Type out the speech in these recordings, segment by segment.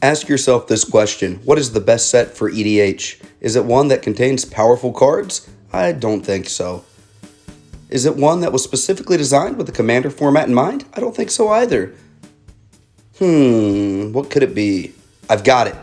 Ask yourself this question: what is the best set for EDH? Is it one that contains powerful cards? I don't think so. Is it one that was specifically designed with the Commander format in mind? I don't think so either. What could it be? I've got it.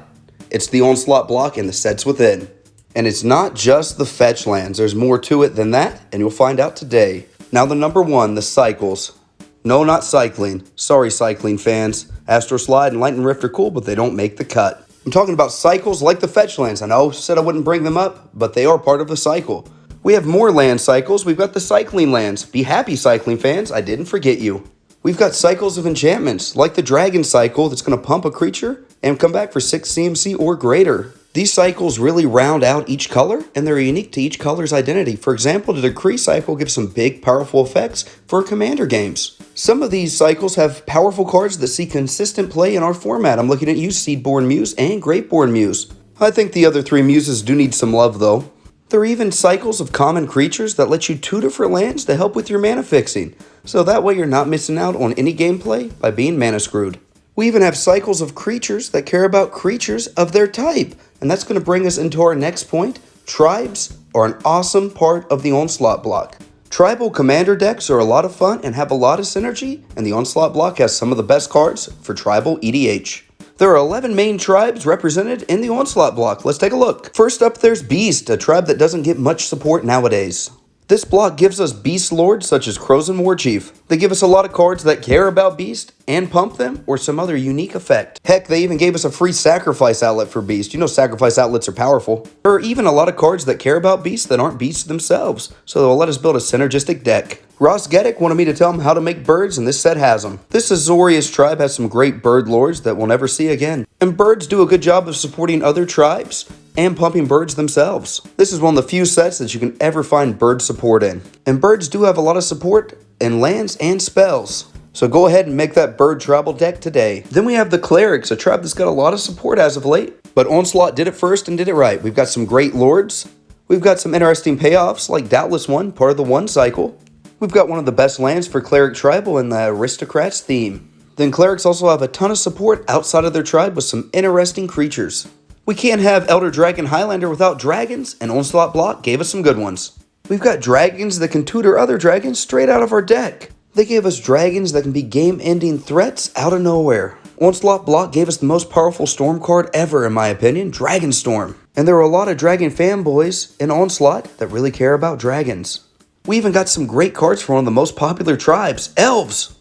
It's the Onslaught block and the sets within. And it's not just the fetch lands. There's more to it than that, and you'll find out today. Now the number one, the cycles. No, not cycling. Sorry, cycling fans. Astro Slide and Lightning Rift are cool, but they don't make the cut. I'm talking about cycles like the fetch lands. I know, said I wouldn't bring them up, but they are part of the cycle. We have more land cycles. We've got the cycling lands. Be happy, cycling fans. I didn't forget you. We've got cycles of enchantments, like the Dragon cycle that's going to pump a creature and come back for 6 CMC or greater. These cycles really round out each color, and they're unique to each color's identity. For example, the Decree cycle gives some big, powerful effects for Commander games. Some of these cycles have powerful cards that see consistent play in our format. I'm looking at you, Seedborn Muse and Greatborn Muse. I think the other 3 muses do need some love, though. There are even cycles of common creatures that let you tutor for lands to help with your mana fixing, so that way you're not missing out on any gameplay by being mana screwed. We even have cycles of creatures that care about creatures of their type, and that's going to bring us into our next point. Tribes are an awesome part of the Onslaught block. Tribal commander decks are a lot of fun and have a lot of synergy, and the Onslaught block has some of the best cards for tribal EDH. There are 11 main tribes represented in the Onslaught block. Let's take a look. First up, there's Beast, a tribe that doesn't get much support nowadays. This block gives us Beast Lords such as Crows and Warchief. They give us a lot of cards that care about Beast and pump them or some other unique effect. Heck, they even gave us a free sacrifice outlet for Beast. You know sacrifice outlets are powerful. There are even a lot of cards that care about Beast that aren't Beasts themselves, so they'll let us build a synergistic deck. Ross Geddick wanted me to tell him how to make birds, and this set has them. This Azorius tribe has some great bird lords that we'll never see again. And birds do a good job of supporting other tribes and pumping birds themselves. This is one of the few sets that you can ever find bird support in. And birds do have a lot of support in lands and spells. So go ahead and make that bird tribal deck today. Then we have the Clerics, a tribe that's got a lot of support as of late. But Onslaught did it first and did it right. We've got some great lords. We've got some interesting payoffs like Doubtless One, part of the One cycle. We've got one of the best lands for Cleric Tribal in the Aristocrats theme. Then Clerics also have a ton of support outside of their tribe with some interesting creatures. We can't have Elder Dragon Highlander without dragons, and Onslaught block gave us some good ones. We've got dragons that can tutor other dragons straight out of our deck. They gave us dragons that can be game-ending threats out of nowhere. Onslaught block gave us the most powerful storm card ever, in my opinion, Dragonstorm. And there are a lot of dragon fanboys in Onslaught that really care about dragons. We even got some great cards from one of the most popular tribes, Elves.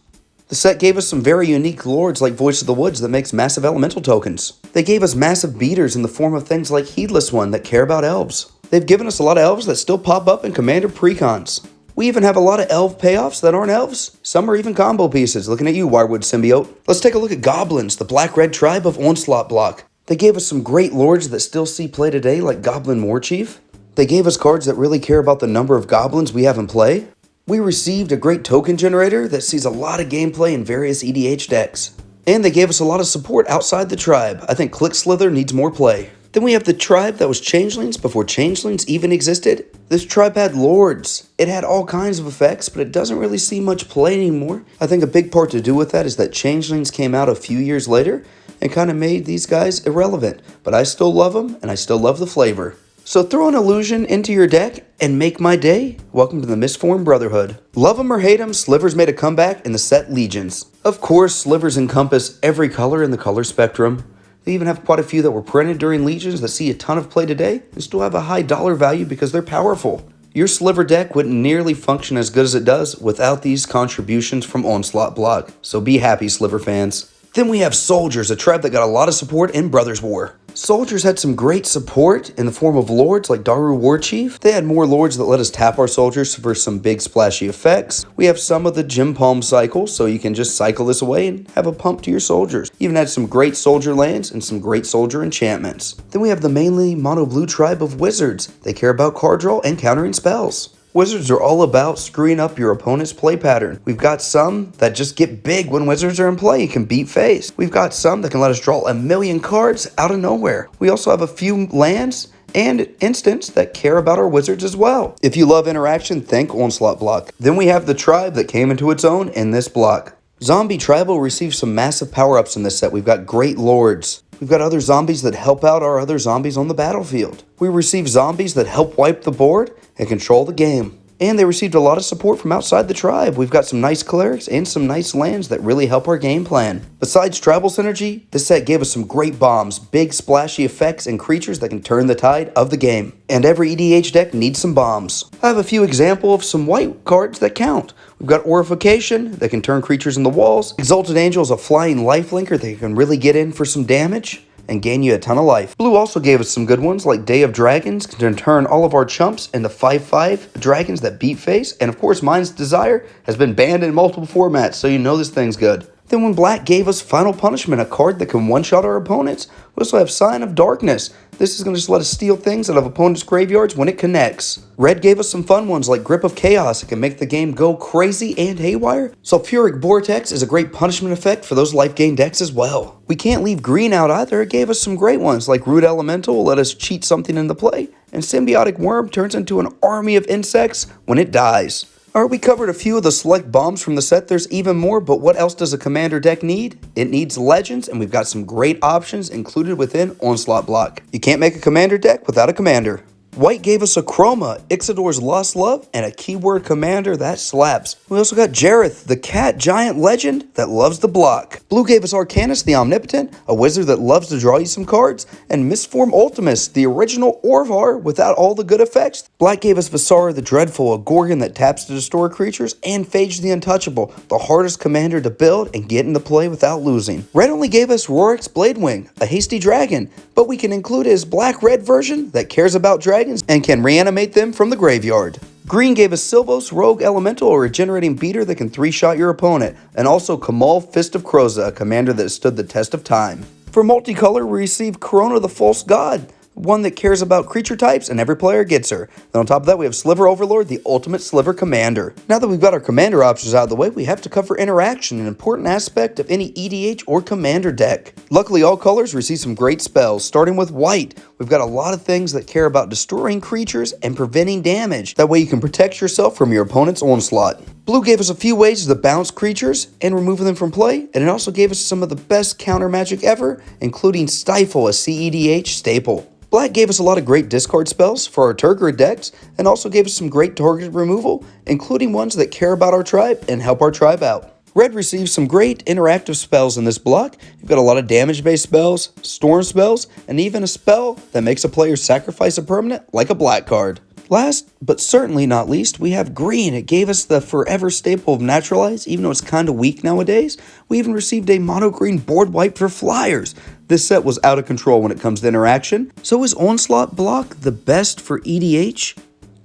The set gave us some very unique lords like Voice of the Woods that makes massive elemental tokens. They gave us massive beaters in the form of things like Heedless One that care about elves. They've given us a lot of elves that still pop up in Commander precons. We even have a lot of elf payoffs that aren't elves. Some are even combo pieces. Looking at you, Wirewood Symbiote. Let's take a look at Goblins, the black-red tribe of Onslaught block. They gave us some great lords that still see play today like Goblin Warchief. They gave us cards that really care about the number of goblins we have in play. We received a great token generator that sees a lot of gameplay in various EDH decks. And they gave us a lot of support outside the tribe. I think Click Slither needs more play. Then we have the tribe that was Changelings before Changelings even existed. This tribe had lords. It had all kinds of effects, but it doesn't really see much play anymore. I think a big part to do with that is that Changelings came out a few years later and kind of made these guys irrelevant. But I still love them, and I still love the flavor. So throw an illusion into your deck and make my day. Welcome to the Misformed Brotherhood. Love 'em or hate 'em, Slivers made a comeback in the set Legions. Of course, Slivers encompass every color in the color spectrum. They even have quite a few that were printed during Legions that see a ton of play today and still have a high dollar value because they're powerful. Your Sliver deck wouldn't nearly function as good as it does without these contributions from Onslaught block. So be happy, Sliver fans. Then we have Soldiers, a tribe that got a lot of support in Brothers War. Soldiers had some great support in the form of lords like Daru Warchief. They had more lords that let us tap our soldiers for some big splashy effects. We have some of the Gem Palm cycle, so you can just cycle this away and have a pump to your soldiers. Even had some great soldier lands and some great soldier enchantments. Then we have the mainly mono blue tribe of Wizards. They care about card draw and countering spells. Wizards are all about screwing up your opponent's play pattern. We've got some that just get big when Wizards are in play and can beat face. We've got some that can let us draw a million cards out of nowhere. We also have a few lands and instants that care about our Wizards as well. If you love interaction, thank Onslaught block. Then we have the tribe that came into its own in this block. Zombie Tribal receives some massive power-ups in this set. We've got great lords. We've got other zombies that help out our other zombies on the battlefield. We receive zombies that help wipe the board and control the game. And they received a lot of support from outside the tribe. We've got some nice clerics and some nice lands that really help our game plan. Besides tribal synergy, this set gave us some great bombs, big splashy effects, and creatures that can turn the tide of the game. And every EDH deck needs some bombs. I have a few examples of some white cards that count. We've got Orification that can turn creatures in the walls. Exalted Angel is a flying lifelinker that can really get in for some damage and gain you a ton of life. Blue also gave us some good ones like Day of Dragons can turn all of our chumps into 5/5 dragons that beat face, and of course Mind's Desire has been banned in multiple formats, so you know this thing's good. Then when Black gave us Final Punishment, a card that can one-shot our opponents, we also have Sign of Darkness. This is going to just let us steal things out of opponents' graveyards when it connects. Red gave us some fun ones like Grip of Chaos. It can make the game go crazy and haywire. Sulfuric Vortex is a great punishment effect for those life gain decks as well. We can't leave green out either. It gave us some great ones like Root Elemental will let us cheat something into play. And Symbiotic Worm turns into an army of insects when it dies. Alright, we covered a few of the select bombs from the set. There's even more, but what else does a commander deck need? It needs legends, and we've got some great options included within Onslaught block. You can't make a commander deck without a commander. White gave us a Chroma, Ixidor's Lost Love, and a keyword commander that slaps. We also got Jareth, the cat giant legend that loves the block. Blue gave us Arcanus, the Omnipotent, a wizard that loves to draw you some cards, and Mistform Ultimus, the original Orvar without all the good effects. Black gave us Visara the Dreadful, a Gorgon that taps to destroy creatures, and Phage the Untouchable, the hardest commander to build and get into play without losing. Red only gave us Rorik's Bladewing, a hasty dragon, but we can include his black-red version that cares about dragons and can reanimate them from the graveyard. Green gave us Sylvos, Rogue Elemental, a regenerating beater that can 3-shot your opponent, and also Kamal, Fist of Kroza, a commander that stood the test of time. For multicolor, we received Corona the False God, one that cares about creature types and every player gets her. Then on top of that we have Sliver Overlord, the ultimate Sliver commander. Now that we've got our commander options out of the way, we have to cover interaction, an important aspect of any EDH or commander deck. Luckily all colors receive some great spells, starting with white. We've got a lot of things that care about destroying creatures and preventing damage. That way you can protect yourself from your opponent's onslaught. Blue gave us a few ways to bounce creatures and remove them from play, and it also gave us some of the best counter magic ever, including Stifle, a CEDH staple. Black gave us a lot of great discard spells for our Turgid decks, and also gave us some great target removal, including ones that care about our tribe and help our tribe out. Red receives some great interactive spells in this block. You've got a lot of damage-based spells, storm spells, and even a spell that makes a player sacrifice a permanent like a black card. Last, but certainly not least, we have green. It gave us the forever staple of Naturalize, even though it's kind of weak nowadays. We even received a mono green board wipe for flyers. This set was out of control when it comes to interaction. So is Onslaught block the best for EDH?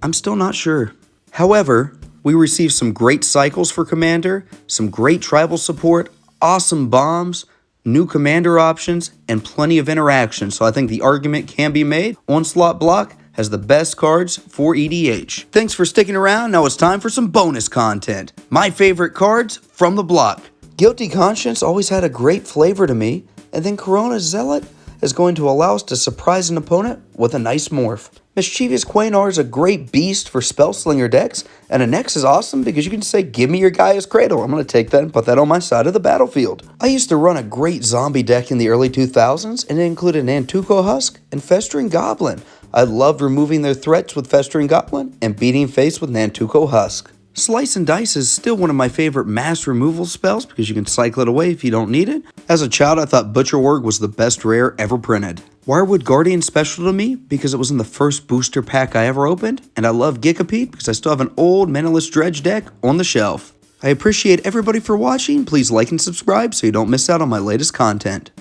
I'm still not sure. However, we received some great cycles for Commander, some great tribal support, awesome bombs, new commander options, and plenty of interaction. So I think the argument can be made. Onslaught block has the best cards for EDH. Thanks for sticking around. Now it's time for some bonus content. My favorite cards from the block. Guilty Conscience always had a great flavor to me, and then Corona Zealot is going to allow us to surprise an opponent with a nice morph. Mischievous Quainar is a great beast for Spellslinger decks, and a Nex is awesome because you can say, give me your Gaia's Cradle. I'm going to take that and put that on my side of the battlefield. I used to run a great zombie deck in the early 2000s, and it included Nantuko Husk and Festering Goblin. I loved removing their threats with Festering Goblin and beating face with Nantuko Husk. Slice and Dice is still one of my favorite mass removal spells because you can cycle it away if you don't need it. As a child, I thought Butcherwarg was the best rare ever printed. Wirewood Guardian special to me because it was in the first booster pack I ever opened, and I love Gigapede because I still have an old Manaless Dredge deck on the shelf. I appreciate everybody for watching. Please like and subscribe so you don't miss out on my latest content.